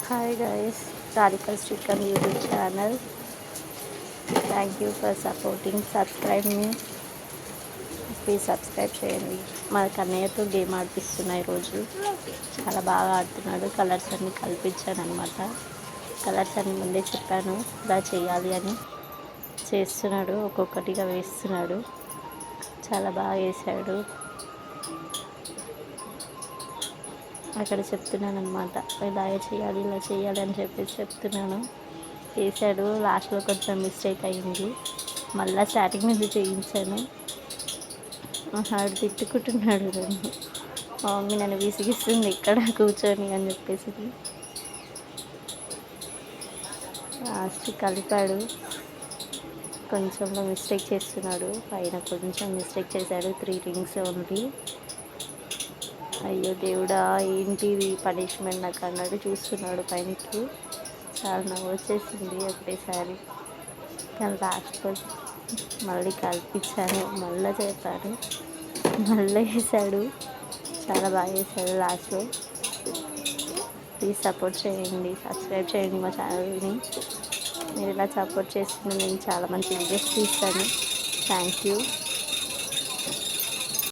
Hi guys, Radhika's Chicken YouTube channel. Thank you for supporting. Subscribe me. Please subscribe చేయండి. మా కన్నయ్యతో game ఆడిపిస్తున్నా ఈరోజు. చాలా బాగా ఆడుతున్నాడు. కలర్స్ అన్నీ కల్పించాను అనమాట. కలర్స్ అన్నీ ముందే చెప్పాను ఇలా చేయాలి అని. చేస్తున్నాడు, ఒక్కొక్కటిగా వేస్తున్నాడు. చాలా బాగా వేసాడు. అక్కడ చెప్తున్నాను అనమాట, ఇలాగే చేయాలి ఇలా చేయాలి అని చెప్పేసి చెప్తున్నాను. వేసాడు. లాస్ట్లో కొంచెం మిస్టేక్ అయ్యింది. మళ్ళీ స్టార్టింగ్ నుంచి చేయించాను. ఆడు తిట్టుకుంటున్నాడు నన్ను. మా మమ్మీ నన్ను విసిగిస్తుంది ఇక్కడ కూర్చొని అని చెప్పేసి. లాస్ట్ కలిపాడు. కొంచెంలో మిస్టేక్ చేస్తున్నాడు. పైన కొంచెం మిస్టేక్ చేశాడు. 3 రింగ్స్ ఓన్లీ. అయ్యో దేవుడా ఏంటిది పనిష్మెంట్ నాకు అన్నాడు. చూస్తున్నాడు పైనకి. చాలా నవ్వు వచ్చేసింది ఒకటేసారి. కానీ లాస్ట్లో మళ్ళీ కల్పించాను. మళ్ళీ చెప్పాను. మళ్ళీ వేసాడు. చాలా బాగా వేసాడు లాస్ట్లో. ప్లీజ్ సపోర్ట్ చేయండి, సబ్స్క్రైబ్ చేయండి మా ఛానల్ని. మీరు ఇలా సపోర్ట్ చేస్తున్న నేను చాలా మంచి వీడియోస్ తీస్తాను. Thank you.